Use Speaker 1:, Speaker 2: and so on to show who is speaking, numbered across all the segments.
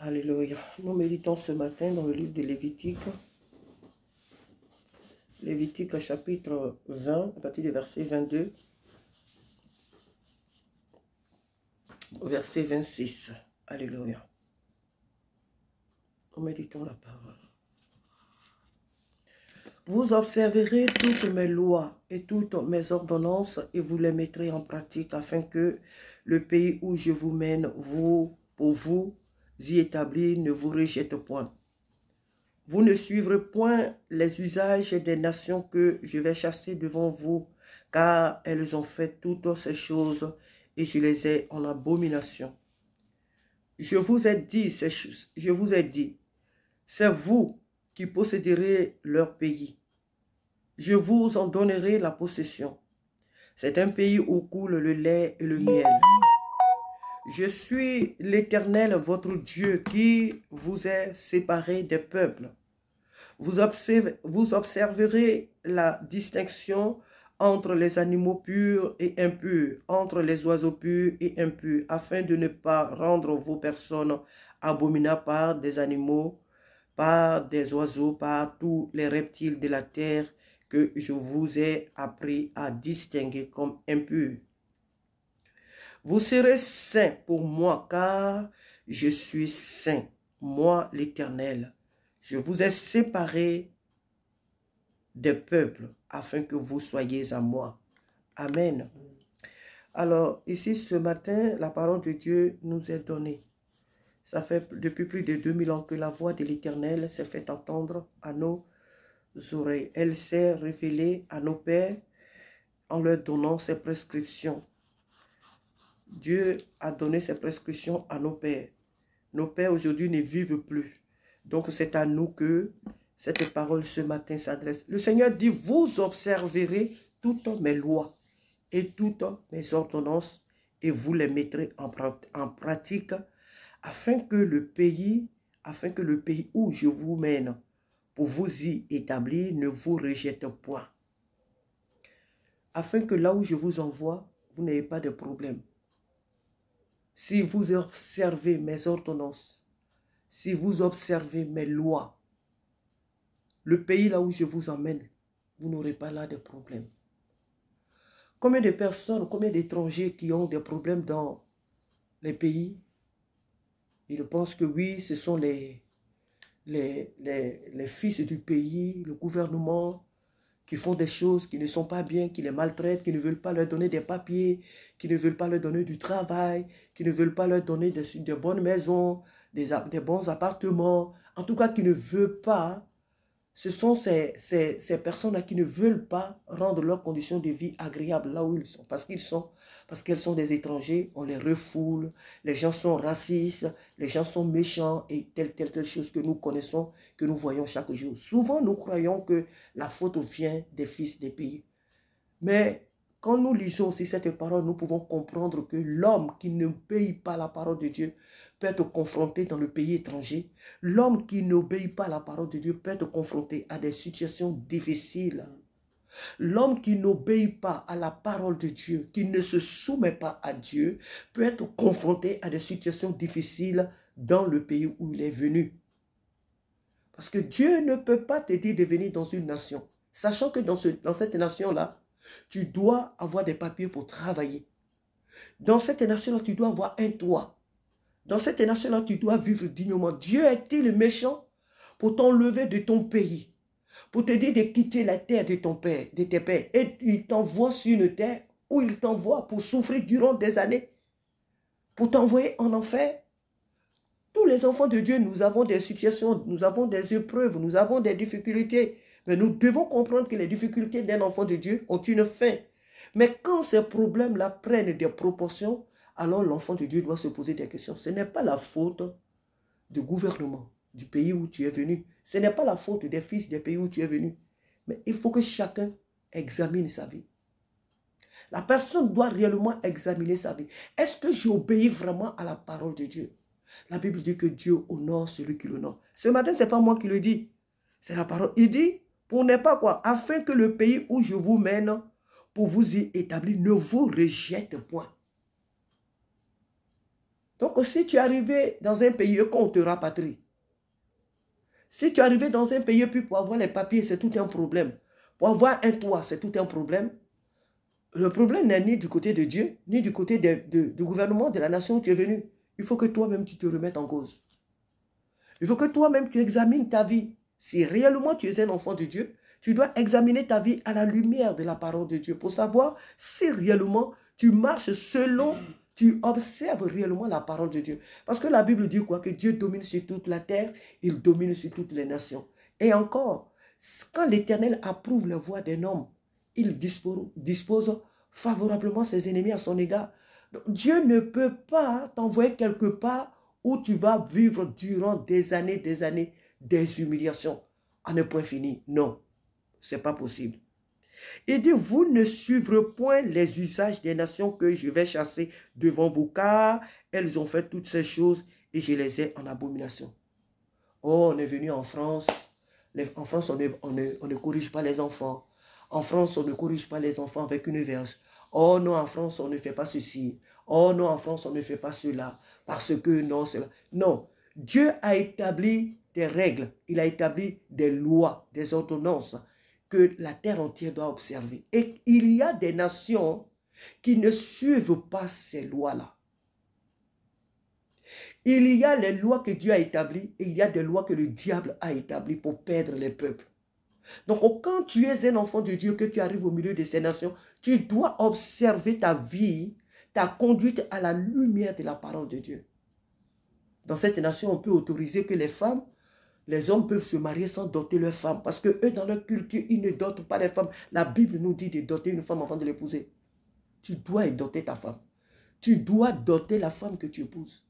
Speaker 1: Alléluia. Nous méditons ce matin dans le livre de Lévitique. Lévitique chapitre 20, à partir du verset 22 au verset 26. Alléluia. Nous méditons la parole. Vous observerez toutes mes lois et toutes mes ordonnances et vous les mettrez en pratique afin que le pays où je vous mène, pour vous y établir, ne vous rejette point. Vous ne suivrez point les usages des nations que je vais chasser devant vous, car elles ont fait toutes ces choses et je les ai en abomination. Je vous ai dit, c'est vous qui posséderez leur pays. Je vous en donnerai la possession. C'est un pays où coule le lait et le miel. Je suis l'Éternel, votre Dieu, qui vous est séparé des peuples. Vous observerez la distinction entre les animaux purs et impurs, entre les oiseaux purs et impurs, afin de ne pas rendre vos personnes abominables par des animaux, par des oiseaux, par tous les reptiles de la terre que je vous ai appris à distinguer comme impurs. Vous serez saints pour moi, car je suis saint, moi l'Éternel. Je vous ai séparés des peuples afin que vous soyez à moi. Amen. Alors, ici, ce matin, la parole de Dieu nous est donnée. Ça fait depuis plus de 2000 ans que la voix de l'Éternel s'est fait entendre à nos oreilles. Elle s'est révélée à nos pères en leur donnant ses prescriptions. Dieu a donné ses prescriptions à nos pères. Nos pères aujourd'hui ne vivent plus. Donc c'est à nous que cette parole ce matin s'adresse. Le Seigneur dit, vous observerez toutes mes lois et toutes mes ordonnances et vous les mettrez en pratique afin que le pays où je vous mène pour vous y établir ne vous rejette point. Afin que là où je vous envoie, vous n'ayez pas de problème. Si vous observez mes ordonnances, si vous observez mes lois, le pays là où je vous emmène, vous n'aurez pas là de problème. Combien de personnes, combien d'étrangers qui ont des problèmes dans les pays, ils pensent que oui, ce sont les fils du pays, le gouvernement, qui font des choses qui ne sont pas bien, qui les maltraitent, qui ne veulent pas leur donner des papiers, qui ne veulent pas leur donner du travail, qui ne veulent pas leur donner de bonnes maisons, des bons appartements, en tout cas qui ne veulent pas. Ce sont ces personnes-là qui ne veulent pas rendre leurs conditions de vie agréables là où ils sont. Parce qu'elles sont des étrangers, on les refoule, les gens sont racistes, les gens sont méchants et telle chose que nous connaissons, que nous voyons chaque jour. Souvent, nous croyons que la faute vient des fils des pays. Mais quand nous lisons aussi cette parole, nous pouvons comprendre que l'homme qui ne paye pas la parole de Dieu peut être confronté dans le pays étranger. L'homme qui n'obéit pas à la parole de Dieu peut être confronté à des situations difficiles. L'homme qui n'obéit pas à la parole de Dieu, qui ne se soumet pas à Dieu, peut être confronté à des situations difficiles dans le pays où il est venu. Parce que Dieu ne peut pas te dire de venir dans une nation, sachant que dans cette nation-là, tu dois avoir des papiers pour travailler. Dans cette nation-là, tu dois avoir un toit. Dans cette nation-là, tu dois vivre dignement. Dieu est-il méchant pour t'enlever de ton pays, pour te dire de quitter la terre de ton père, de tes pères, et il t'envoie sur une terre où il t'envoie pour souffrir durant des années, pour t'envoyer en enfer? Tous les enfants de Dieu, nous avons des situations, nous avons des épreuves, nous avons des difficultés. Mais nous devons comprendre que les difficultés d'un enfant de Dieu ont une fin. Mais quand ces problèmes-là prennent des proportions, alors l'enfant de Dieu doit se poser des questions. Ce n'est pas la faute du gouvernement du pays où tu es venu. Ce n'est pas la faute des fils des pays où tu es venu. Mais il faut que chacun examine sa vie. La personne doit réellement examiner sa vie. Est-ce que j'obéis vraiment à la parole de Dieu? La Bible dit que Dieu honore celui qui l'honore. Ce matin, ce n'est pas moi qui le dis. C'est la parole. Il dit, pour ne pas quoi, afin que le pays où je vous mène, pour vous y établir, ne vous rejette point. Donc, si tu es arrivé dans un pays qu'on te rapatrie, si tu es arrivé dans un pays, puis pour avoir les papiers, c'est tout un problème. Pour avoir un toit, c'est tout un problème. Le problème n'est ni du côté de Dieu, ni du côté du gouvernement de la nation où tu es venu. Il faut que toi-même, tu te remettes en cause. Il faut que toi-même, tu examines ta vie. Si réellement tu es un enfant de Dieu, tu dois examiner ta vie à la lumière de la parole de Dieu pour savoir si réellement tu marches selon, tu observes réellement la parole de Dieu. Parce que la Bible dit quoi? Que Dieu domine sur toute la terre, il domine sur toutes les nations. Et encore, quand l'Éternel approuve la voie d'un homme, il dispose favorablement ses ennemis à son égard. Donc, Dieu ne peut pas t'envoyer quelque part où tu vas vivre durant des années, des humiliations à ne point fini. Non, ce n'est pas possible. Il dit, vous ne suivrez point les usages des nations que je vais chasser devant vous, car elles ont fait toutes ces choses et je les ai en abomination. Oh, on est venu en France. En France, on ne corrige pas les enfants. En France, on ne corrige pas les enfants avec une verge. Oh non, en France, on ne fait pas ceci. Oh non, en France, on ne fait pas cela. Parce que non, cela. Non, Dieu a établi des règles. Il a établi des lois, des ordonnances que la terre entière doit observer. Et il y a des nations qui ne suivent pas ces lois-là. Il y a les lois que Dieu a établies et il y a des lois que le diable a établies pour perdre les peuples. Donc, quand tu es un enfant de Dieu, que tu arrives au milieu de ces nations, tu dois observer ta vie, ta conduite à la lumière de la parole de Dieu. Dans cette nation, on peut autoriser que les femmes, les hommes peuvent se marier sans doter leurs femmes. Parce que eux, dans leur culture, ils ne dotent pas les femmes. La Bible nous dit de doter une femme avant de l'épouser. Tu dois doter ta femme. Tu dois doter la femme que tu épouses.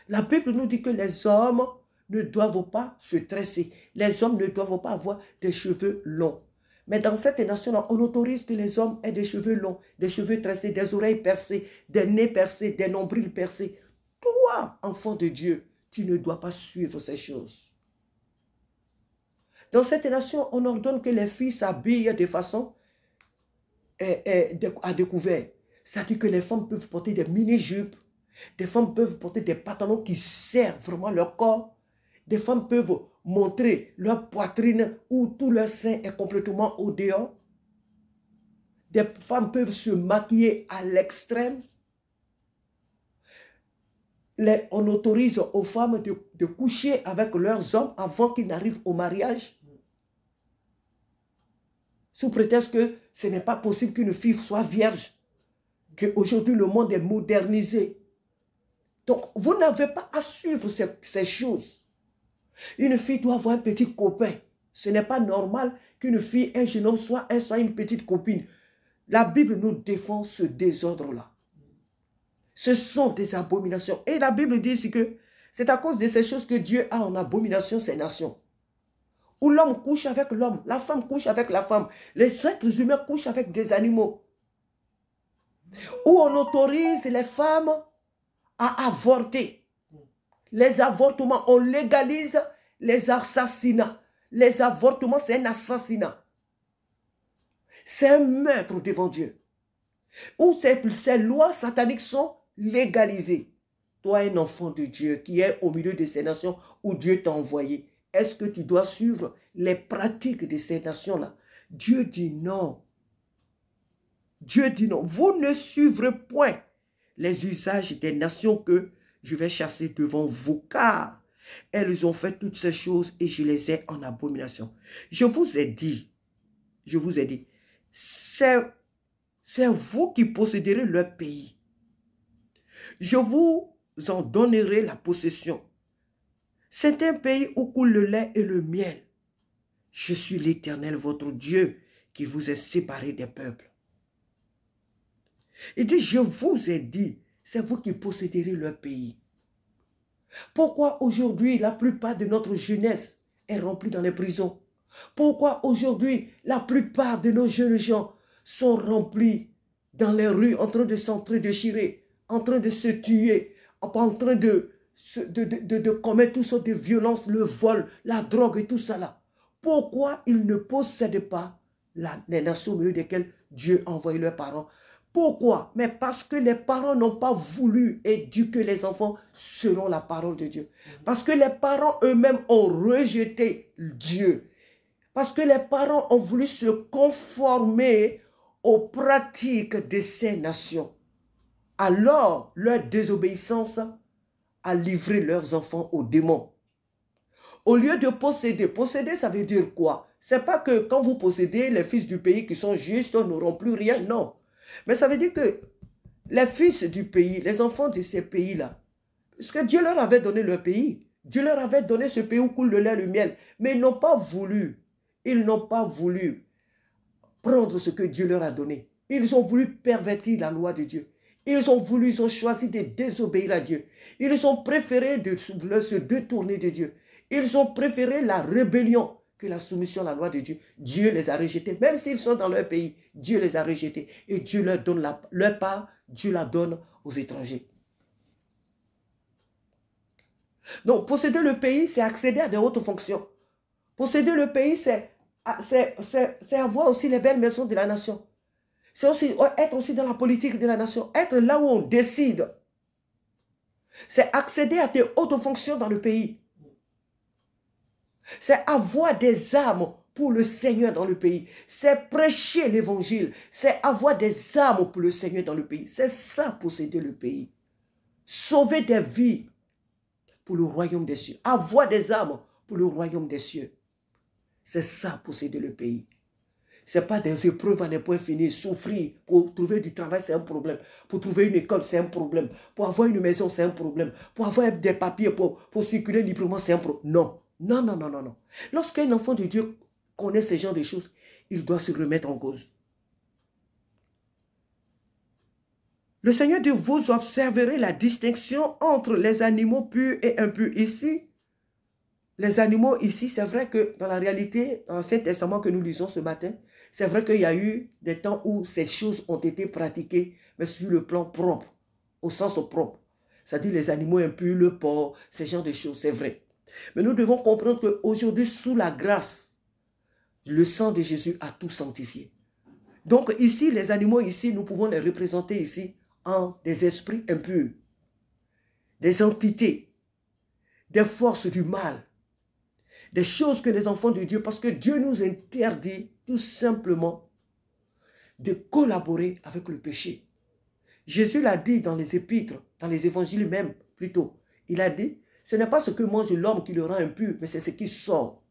Speaker 1: La Bible nous dit que les hommes ne doivent pas se tresser. Les hommes ne doivent pas avoir des cheveux longs. Mais dans cette nation-là, on autorise que les hommes aient des cheveux longs, des cheveux tressés, des oreilles percées, des nez percés, des nombrils percés. Toi, enfant de Dieu, tu ne dois pas suivre ces choses. Dans cette nation, on ordonne que les filles s'habillent de façon à découvert. C'est-à-dire que les femmes peuvent porter des mini-jupes, des femmes peuvent porter des pantalons qui serrent vraiment leur corps. Des femmes peuvent montrer leur poitrine où tout leur sein est complètement au dehors. Des femmes peuvent se maquiller à l'extrême. On autorise aux femmes de coucher avec leurs hommes avant qu'ils n'arrivent au mariage. Sous prétexte que ce n'est pas possible qu'une fille soit vierge. Qu'aujourd'hui le monde est modernisé. Donc, vous n'avez pas à suivre ces choses. Une fille doit avoir un petit copain. Ce n'est pas normal qu'une fille, un jeune homme soit une petite copine. La Bible nous défend ce désordre-là. Ce sont des abominations. Et la Bible dit ici que c'est à cause de ces choses que Dieu a en abomination ces nations. Où l'homme couche avec l'homme, la femme couche avec la femme, les êtres humains couchent avec des animaux. Où on autorise les femmes à avorter. Les avortements, on légalise les assassinats. Les avortements, c'est un assassinat. C'est un meurtre devant Dieu. Où ces lois sataniques sont légalisées. Toi, un enfant de Dieu qui est au milieu de ces nations où Dieu t'a envoyé, est-ce que tu dois suivre les pratiques de ces nations-là? Dieu dit non. Dieu dit non. Vous ne suivrez point les usages des nations que je vais chasser devant vous, car elles ont fait toutes ces choses et je les ai en abomination. Je vous ai dit, c'est vous qui posséderez leur pays. Je vous en donnerai la possession. C'est un pays où coule le lait et le miel. Je suis l'Éternel, votre Dieu, qui vous est séparé des peuples. Il dit, je vous ai dit, c'est vous qui posséderez leur pays. Pourquoi aujourd'hui la plupart de notre jeunesse est remplie dans les prisons? Pourquoi aujourd'hui la plupart de nos jeunes gens sont remplis dans les rues en train de s'entre-déchirer, en train de se tuer, en train de commettre toutes sortes de violences, le vol, la drogue et tout ça là? Pourquoi ils ne possèdent pas les nations au milieu desquelles Dieu a envoyé leurs parents? Pourquoi? Mais parce que les parents n'ont pas voulu éduquer les enfants selon la parole de Dieu. Parce que les parents eux-mêmes ont rejeté Dieu. Parce que les parents ont voulu se conformer aux pratiques de ces nations. Alors, leur désobéissance a livré leurs enfants aux démons. Au lieu de posséder, posséder ça veut dire quoi? C'est pas que quand vous possédez, les fils du pays qui sont justes n'auront plus rien, non. Mais ça veut dire que les fils du pays, les enfants de ces pays-là, parce que Dieu leur avait donné leur pays, Dieu leur avait donné ce pays où coule le lait et le miel, mais ils n'ont pas voulu, prendre ce que Dieu leur a donné. Ils ont voulu pervertir la loi de Dieu. Ils ont choisi de désobéir à Dieu. Ils ont préféré se détourner de Dieu. Ils ont préféré la rébellion que la soumission à la loi de Dieu. Dieu les a rejetés. Même s'ils sont dans leur pays, Dieu les a rejetés. Et Dieu leur donne leur part, Dieu la donne aux étrangers. Donc, posséder le pays, c'est accéder à de hautes fonctions. Posséder le pays, c'est avoir aussi les belles maisons de la nation. C'est aussi être aussi dans la politique de la nation. Être là où on décide. C'est accéder à des hautes fonctions dans le pays. C'est avoir des âmes pour le Seigneur dans le pays. C'est prêcher l'évangile. C'est avoir des âmes pour le Seigneur dans le pays. C'est ça, posséder le pays. Sauver des vies pour le royaume des cieux. Avoir des âmes pour le royaume des cieux. C'est ça, posséder le pays. Ce n'est pas des épreuves à des points finis. Souffrir pour trouver du travail, c'est un problème. Pour trouver une école, c'est un problème. Pour avoir une maison, c'est un problème. Pour avoir des papiers, pour circuler librement, c'est un problème. Non. Non, non, non, non, non. Lorsqu'un enfant de Dieu connaît ce genre de choses, il doit se remettre en cause. Le Seigneur dit, vous observerez la distinction entre les animaux purs et impurs. Ici, les animaux ici, c'est vrai que dans la réalité, dans l'Ancien Testament que nous lisons ce matin, c'est vrai qu'il y a eu des temps où ces choses ont été pratiquées, mais sur le plan propre, au sens propre. C'est-à-dire les animaux impurs, le porc, ce genre de choses, c'est vrai. Mais nous devons comprendre qu'aujourd'hui, sous la grâce, le sang de Jésus a tout sanctifié. Donc ici, les animaux ici, nous pouvons les représenter ici en des esprits impurs, des entités, des forces du mal, des choses que les enfants de Dieu, parce que Dieu nous interdit tout simplement de collaborer avec le péché. Jésus l'a dit dans les épîtres, dans les évangiles même, plutôt. Il a dit, ce n'est pas ce que mange l'homme qui le rend impur, mais c'est ce qui sort.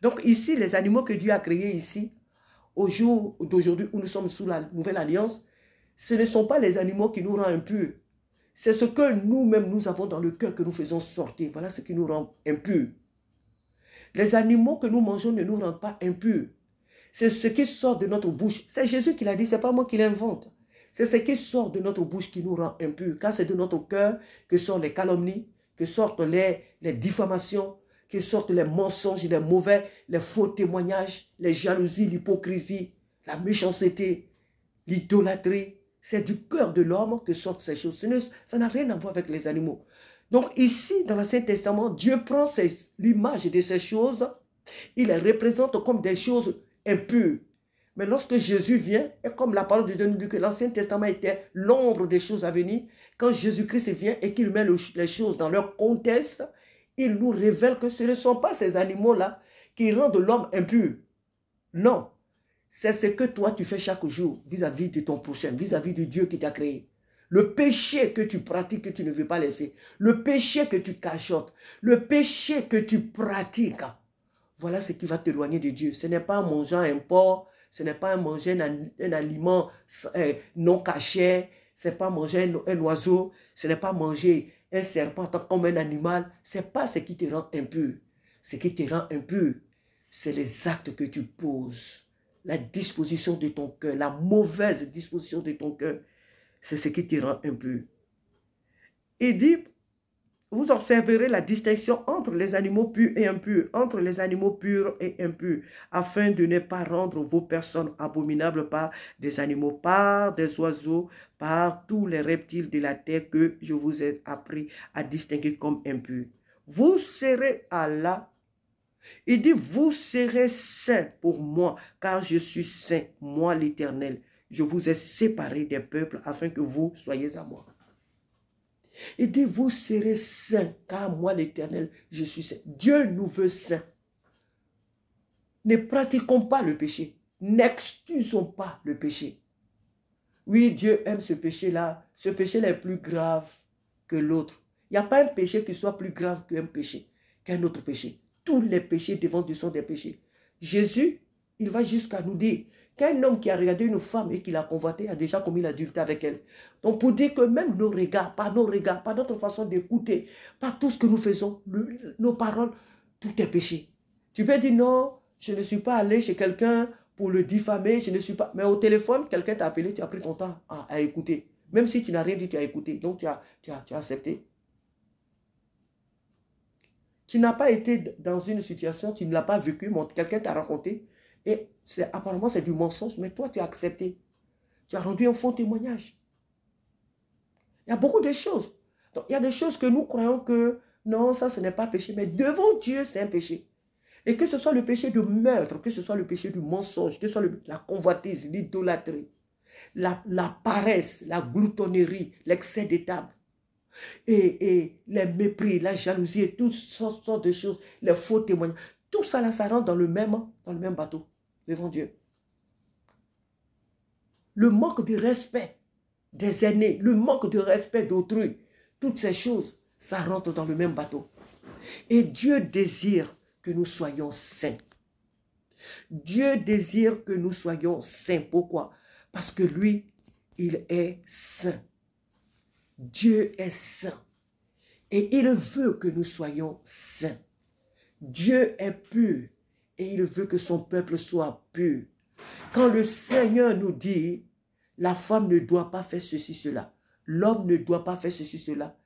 Speaker 1: Donc ici, les animaux que Dieu a créés ici, au jour d'aujourd'hui où nous sommes sous la nouvelle alliance, ce ne sont pas les animaux qui nous rendent impurs. C'est ce que nous-mêmes, nous avons dans le cœur que nous faisons sortir. Voilà ce qui nous rend impurs. Les animaux que nous mangeons ne nous rendent pas impurs. C'est ce qui sort de notre bouche. C'est Jésus qui l'a dit, ce n'est pas moi qui l'invente. C'est ce qui sort de notre bouche qui nous rend impurs. Car c'est de notre cœur que sortent les calomnies, que sortent les diffamations, que sortent les mensonges, les mauvais, les faux témoignages, les jalousies, l'hypocrisie, la méchanceté, l'idolâtrie. C'est du cœur de l'homme que sortent ces choses. Ça n'a rien à voir avec les animaux. Donc ici, dans l'Ancien Testament, Dieu prend l'image de ces choses, il les représente comme des choses impures. Mais lorsque Jésus vient, et comme la parole de Dieu nous dit que l'Ancien Testament était l'ombre des choses à venir, quand Jésus-Christ vient et qu'il met les choses dans leur contexte, il nous révèle que ce ne sont pas ces animaux-là qui rendent l'homme impur. Non, c'est ce que toi tu fais chaque jour vis-à-vis de ton prochain, vis-à-vis de Dieu qui t'a créé. Le péché que tu pratiques, que tu ne veux pas laisser, le péché que tu cachottes, le péché que tu pratiques, voilà ce qui va t'éloigner de Dieu. Ce n'est pas en mangeant un porc, ce n'est pas en manger un aliment non caché, ce n'est pas manger un oiseau, ce n'est pas manger un serpent comme un animal. Ce n'est pas ce qui te rend impur. Ce qui te rend impur, c'est les actes que tu poses, la disposition de ton cœur, la mauvaise disposition de ton cœur. C'est ce qui te rend impur. Il dit, vous observerez la distinction entre les animaux purs et impurs, entre les animaux purs et impurs, afin de ne pas rendre vos personnes abominables par des animaux, par des oiseaux, par tous les reptiles de la terre que je vous ai appris à distinguer comme impurs. Vous serez Allah. Il dit, vous serez saints pour moi, car je suis saint, moi l'Éternel. je vous ai séparés des peuples afin que vous soyez à moi. Et dit, vous serez saints, car moi l'Éternel, je suis saint. Dieu nous veut saints. Ne pratiquons pas le péché. N'excusons pas le péché. Oui, Dieu aime ce péché-là. Ce péché-là est plus grave que l'autre. Il n'y a pas un péché qui soit plus grave qu'un péché, qu'un autre péché. Tous les péchés devant Dieu sont des péchés. Jésus, il va jusqu'à nous dire qu'un homme qui a regardé une femme et qui l'a convoitée a déjà commis l'adultère avec elle. Donc pour dire que même nos regards, par notre façon d'écouter, par tout ce que nous faisons, nos paroles, tout est péché. Tu peux dire non, je ne suis pas allé chez quelqu'un pour le diffamer, je ne suis pas... Mais au téléphone, quelqu'un t'a appelé, tu as pris ton temps à écouter. Même si tu n'as rien dit, tu as écouté. Donc tu as accepté. Tu n'as pas été dans une situation, tu ne l'as pas vécu, quelqu'un t'a raconté. Et apparemment, c'est du mensonge, mais toi, tu as accepté. Tu as rendu un faux témoignage. Il y a beaucoup de choses. Donc, il y a des choses que nous croyons que non, ça, ce n'est pas péché. Mais devant Dieu, c'est un péché. Et que ce soit le péché de meurtre, que ce soit le péché du mensonge, que ce soit la convoitise, l'idolâtrie, la paresse, la gloutonnerie, l'excès des tables, et les mépris, la jalousie, et toutes sortes de choses, les faux témoignages. Tout ça, là, ça rentre dans le même bateau, devant Dieu. Le manque de respect des aînés, le manque de respect d'autrui, toutes ces choses, ça rentre dans le même bateau. Et Dieu désire que nous soyons saints. Dieu désire que nous soyons saints. Pourquoi? Parce que lui, il est saint. Dieu est saint. Et il veut que nous soyons saints. Dieu est pur. Et il veut que son peuple soit pur. Quand le Seigneur nous dit, la femme ne doit pas faire ceci, cela. L'homme ne doit pas faire ceci, cela.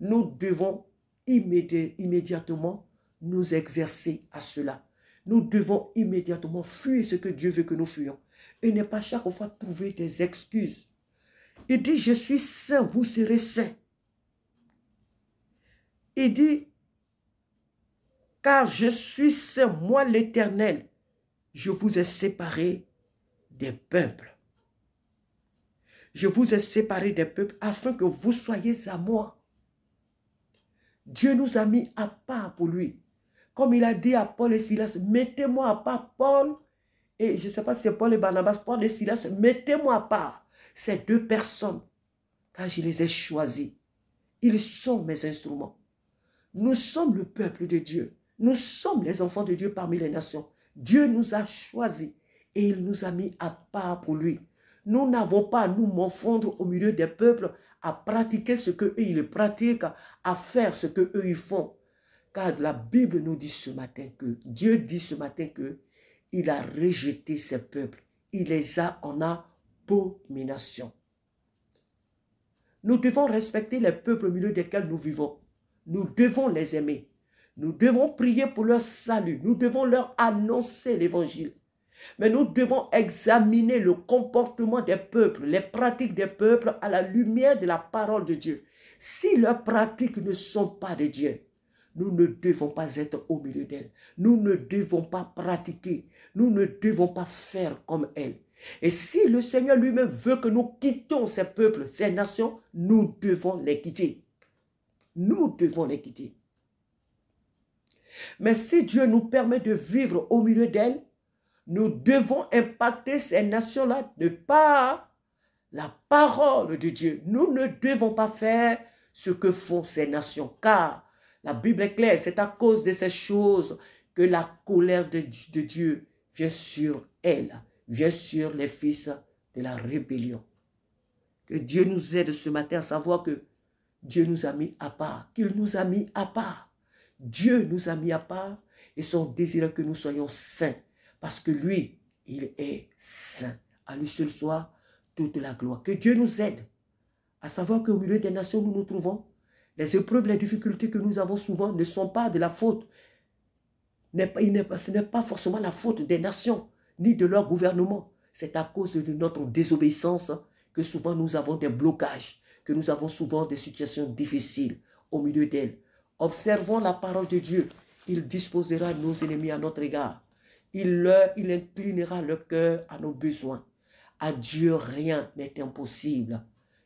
Speaker 1: Nous devons immédiatement nous exercer à cela. Nous devons immédiatement fuir ce que Dieu veut que nous fuyions. Et ne pas chaque fois trouver des excuses. Il dit, je suis saint, vous serez saints. Il dit, car je suis saint, moi l'Éternel, je vous ai séparés des peuples. Je vous ai séparés des peuples afin que vous soyez à moi. Dieu nous a mis à part pour lui. Comme il a dit à Paul et Silas, mettez-moi à part Paul, et je ne sais pas si c'est Paul et Barnabas, Paul et Silas, mettez-moi à part ces deux personnes, car je les ai choisis. Ils sont mes instruments. Nous sommes le peuple de Dieu. Nous sommes les enfants de Dieu parmi les nations. Dieu nous a choisis et il nous a mis à part pour lui. Nous n'avons pas à nous morfondre au milieu des peuples, à pratiquer ce qu'eux ils pratiquent, à faire ce qu'eux ils font. Car la Bible nous dit ce matin que, Dieu dit ce matin que, il a rejeté ces peuples. Il les a en abomination. Nous devons respecter les peuples au milieu desquels nous vivons. Nous devons les aimer. Nous devons prier pour leur salut. Nous devons leur annoncer l'évangile. Mais nous devons examiner le comportement des peuples, les pratiques des peuples à la lumière de la parole de Dieu. Si leurs pratiques ne sont pas de Dieu, nous ne devons pas être au milieu d'elles. Nous ne devons pas pratiquer. Nous ne devons pas faire comme elles. Et si le Seigneur lui-même veut que nous quittions ces peuples, ces nations, nous devons les quitter. Nous devons les quitter. Mais si Dieu nous permet de vivre au milieu d'elles, nous devons impacter ces nations-là de par la parole de Dieu. Nous ne devons pas faire ce que font ces nations, car la Bible est claire, c'est à cause de ces choses que la colère de Dieu vient sur elles, vient sur les fils de la rébellion. Que Dieu nous aide ce matin à savoir que Dieu nous a mis à part, qu'il nous a mis à part. Dieu nous a mis à part et son désir est que nous soyons saints. Parce que lui, il est saint. À lui seul soit toute la gloire. Que Dieu nous aide à savoir qu'au milieu des nations où nous nous trouvons, les épreuves, les difficultés que nous avons souvent ne sont pas de la faute. Ce n'est pas forcément la faute des nations, ni de leur gouvernement. C'est à cause de notre désobéissance que souvent nous avons des blocages, que nous avons souvent des situations difficiles au milieu d'elles. Observons la parole de Dieu. Il disposera nos ennemis à notre égard. Il inclinera le cœur à nos besoins. À Dieu, rien n'est impossible.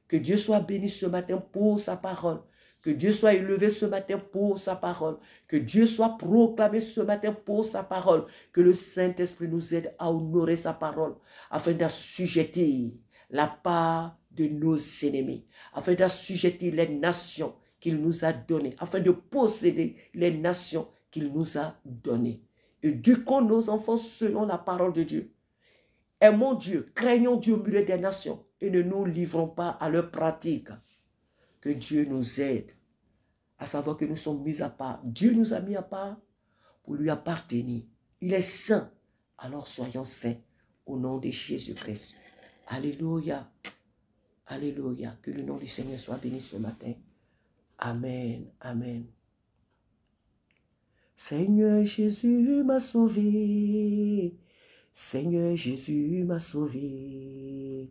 Speaker 1: Que Dieu soit béni ce matin pour sa parole. Que Dieu soit élevé ce matin pour sa parole. Que Dieu soit proclamé ce matin pour sa parole. Que le Saint-Esprit nous aide à honorer sa parole afin d'assujettir la part de nos ennemis, afin d'assujettir les nations qu'il nous a données, afin de posséder les nations qu'il nous a données. Éduquons nos enfants selon la parole de Dieu. Aimons Dieu, craignons Dieu au milieu des nations et ne nous livrons pas à leurs pratiques. Que Dieu nous aide à savoir que nous sommes mis à part. Dieu nous a mis à part pour lui appartenir. Il est saint, alors soyons saints au nom de Jésus-Christ. Alléluia. Alléluia. Que le nom du Seigneur soit béni ce matin. Amen. Amen. Seigneur Jésus m'a sauvé. Seigneur Jésus m'a sauvé.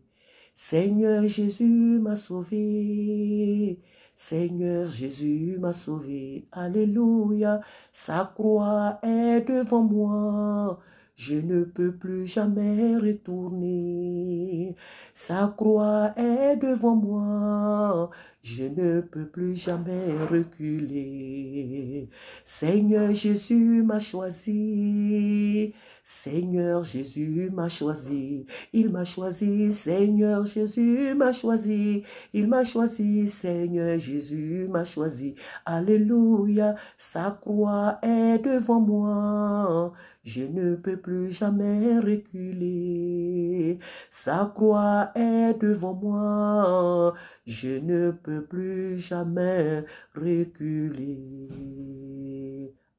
Speaker 1: Seigneur Jésus m'a sauvé. Seigneur Jésus m'a sauvé. Alléluia. Sa croix est devant moi. Je ne peux plus jamais retourner. Sa croix est devant moi. Je ne peux plus jamais reculer. Seigneur Jésus m'a choisi. Seigneur Jésus m'a choisi. Il m'a choisi. Seigneur Jésus m'a choisi. Il m'a choisi. Seigneur Jésus m'a choisi. Alléluia. Sa croix est devant moi. Je ne peux plus jamais reculer. Sa croix est devant moi. Je ne peux plus jamais reculer.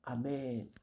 Speaker 1: Amen.